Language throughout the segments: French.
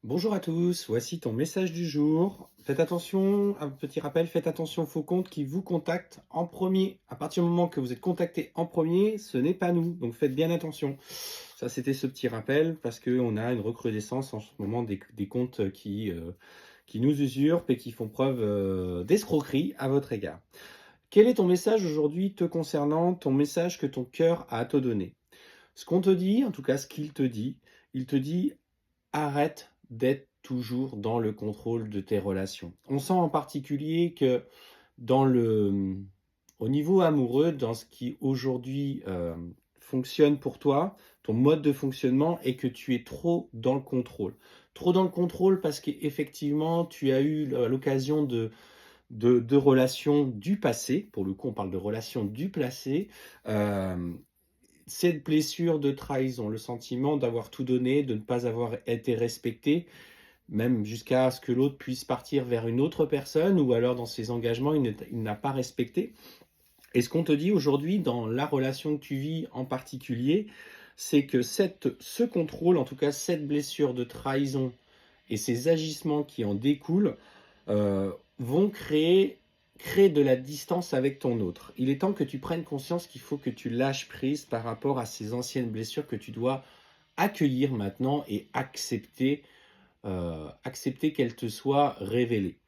Bonjour à tous, voici ton message du jour. Faites attention, un petit rappel, faites attention aux faux comptes qui vous contactent en premier. À partir du moment que vous êtes contacté en premier, ce n'est pas nous, donc faites bien attention. Ça, c'était ce petit rappel parce qu'on a une recrudescence en ce moment des comptes qui nous usurpent et qui font preuve d'escroquerie à votre égard. Quel est ton message aujourd'hui te concernant, ton message que ton cœur a à te donner? Ce qu'on te dit, en tout cas ce qu'il te dit, il te dit: arrête d'être toujours dans le contrôle de tes relations. On sent en particulier que dans au niveau amoureux, dans ce qui aujourd'hui fonctionne pour toi, ton mode de fonctionnement est que tu es trop dans le contrôle. Trop dans le contrôle parce qu'effectivement, tu as eu l'occasion de relations du passé. Pour le coup, on parle de relations du passé. euh, cette blessure de trahison, le sentiment d'avoir tout donné, de ne pas avoir été respecté, même jusqu'à ce que l'autre puisse partir vers une autre personne ou alors dans ses engagements, il n'a pas respecté. Et ce qu'on te dit aujourd'hui dans la relation que tu vis en particulier, c'est que ce contrôle, en tout cas cette blessure de trahison et ces agissements qui en découlent, vont créer de la distance avec ton autre. Il est temps que tu prennes conscience qu'il faut que tu lâches prise par rapport à ces anciennes blessures que tu dois accueillir maintenant et accepter qu'elles te soient révélées.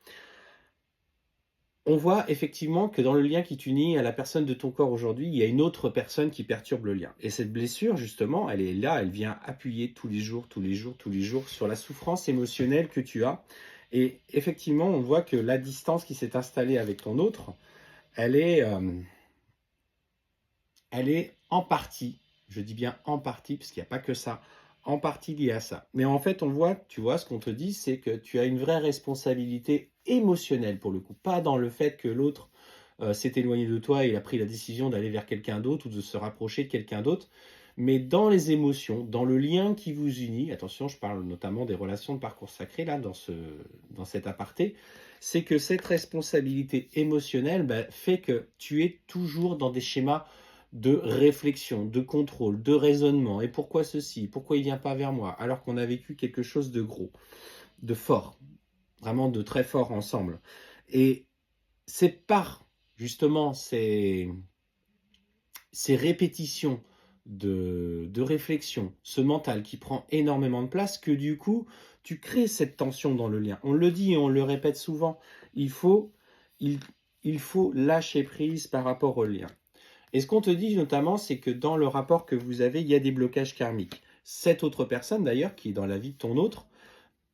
On voit effectivement que dans le lien qui t'unit à la personne de ton corps aujourd'hui, il y a une autre personne qui perturbe le lien. Et cette blessure, justement, elle est là, elle vient appuyer tous les jours, tous les jours, tous les jours sur la souffrance émotionnelle que tu as. Et effectivement, on voit que la distance qui s'est installée avec ton autre, elle est, euh, elle est en partie, je dis bien en partie, parce qu'il n'y a pas que ça, en partie liée à ça. Mais en fait, on voit, tu vois, ce qu'on te dit, c'est que tu as une vraie responsabilité émotionnelle pour le coup, pas dans le fait que l'autre s'est éloigné de toi et il a pris la décision d'aller vers quelqu'un d'autre ou de se rapprocher de quelqu'un d'autre, mais dans les émotions, dans le lien qui vous unit. Attention, je parle notamment des relations de parcours sacré là, dans cet aparté. C'est que cette responsabilité émotionnelle fait que tu es toujours dans des schémas de réflexion, de contrôle, de raisonnement. Et pourquoi ceci? Pourquoi il vient pas vers moi? Alors qu'on a vécu quelque chose de gros, de fort, vraiment de très fort ensemble. Et c'est par justement ces répétitions de réflexion, ce mental qui prend énormément de place, que du coup, tu crées cette tension dans le lien. On le dit et on le répète souvent, il faut, il, il faut lâcher prise par rapport au lien. Et ce qu'on te dit notamment, c'est que dans le rapport que vous avez, il y a des blocages karmiques. Cette autre personne, d'ailleurs, qui est dans la vie de ton autre,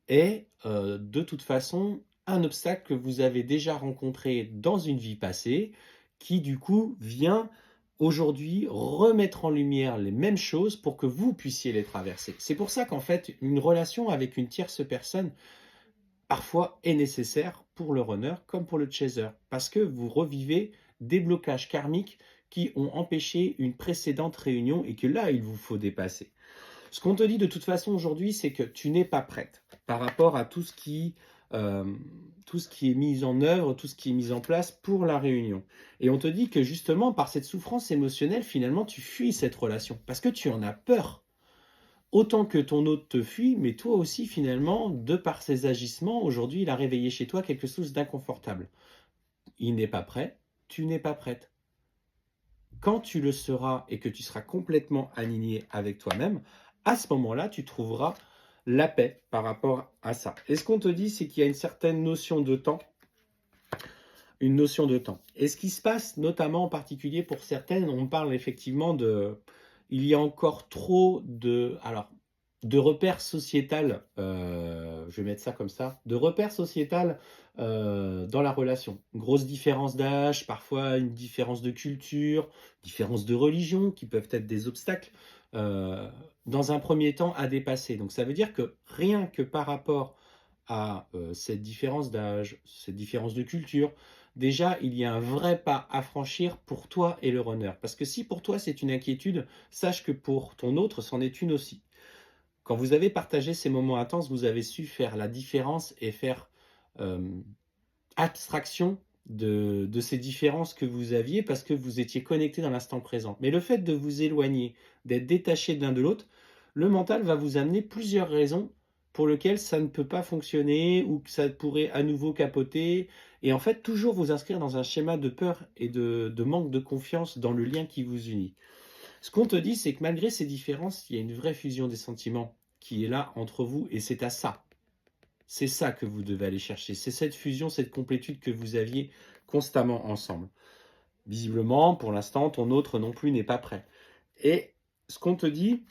est de toute façon un obstacle que vous avez déjà rencontré dans une vie passée, qui du coup vient aujourd'hui remettre en lumière les mêmes choses pour que vous puissiez les traverser. C'est pour ça qu'en fait, une relation avec une tierce personne, parfois, est nécessaire pour le runner comme pour le chaser, parce que vous revivez des blocages karmiques qui ont empêché une précédente réunion et que là, il vous faut dépasser. Ce qu'on te dit de toute façon aujourd'hui, c'est que tu n'es pas prête par rapport à euh, tout ce qui est mis en œuvre, tout ce qui est mis en place pour la réunion. Et on te dit que justement, par cette souffrance émotionnelle, finalement, tu fuis cette relation parce que tu en as peur. Autant que ton hôte te fuit, mais toi aussi, finalement, de par ses agissements, aujourd'hui, il a réveillé chez toi quelque chose d'inconfortable. Il n'est pas prêt, tu n'es pas prête. Quand tu le seras et que tu seras complètement aligné avec toi-même, à ce moment-là, tu trouveras la paix par rapport à ça. Et ce qu'on te dit, c'est qu'il y a une certaine notion de temps, une notion de temps. Et ce qui se passe, notamment en particulier pour certaines, on parle effectivement de, il y a encore trop de repères sociétal, je vais mettre ça comme ça, de repères sociétal dans la relation. Une grosse différence d'âge, parfois une différence de culture, différence de religion qui peuvent être des obstacles euh, dans un premier temps à dépasser. Donc ça veut dire que rien que par rapport à cette différence d'âge, cette différence de culture, déjà il y a un vrai pas à franchir pour toi et le runner. Parce que si pour toi c'est une inquiétude, sache que pour ton autre, c'en est une aussi. Quand vous avez partagé ces moments intenses, vous avez su faire la différence et faire euh, abstraction de ces différences que vous aviez parce que vous étiez connecté dans l'instant présent. Mais le fait de vous éloigner, d'être détaché de l'un de l'autre, le mental va vous amener plusieurs raisons pour lequel ça ne peut pas fonctionner ou que ça pourrait à nouveau capoter. Et en fait, toujours vous inscrire dans un schéma de peur et de manque de confiance dans le lien qui vous unit. Ce qu'on te dit, c'est que malgré ces différences, il y a une vraie fusion des sentiments qui est là entre vous et c'est à ça. C'est ça que vous devez aller chercher. C'est cette fusion, cette complétude que vous aviez constamment ensemble. Visiblement, pour l'instant, ton autre non plus n'est pas prêt. Et ce qu'on te dit,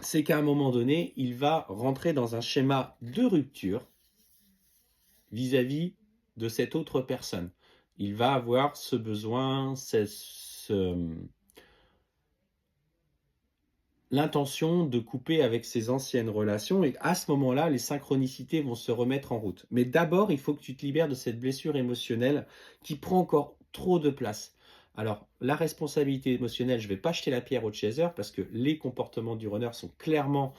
c'est qu'à un moment donné, il va rentrer dans un schéma de rupture vis-à-vis de cette autre personne. Il va avoir ce besoin, l'intention de couper avec ses anciennes relations et à ce moment-là, les synchronicités vont se remettre en route. Mais d'abord, il faut que tu te libères de cette blessure émotionnelle qui prend encore trop de place. Alors, la responsabilité émotionnelle, je ne vais pas jeter la pierre au chaser parce que les comportements du runner sont clairement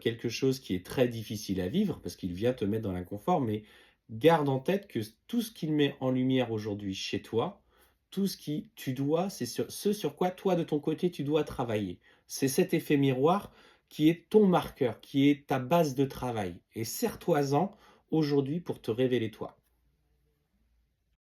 quelque chose qui est très difficile à vivre parce qu'il vient te mettre dans l'inconfort, mais garde en tête que tout ce qu'il met en lumière aujourd'hui chez toi, tout ce qui tu dois, c'est ce sur quoi toi de ton côté tu dois travailler. C'est cet effet miroir qui est ton marqueur, qui est ta base de travail. Et serre-toi-en aujourd'hui pour te révéler toi.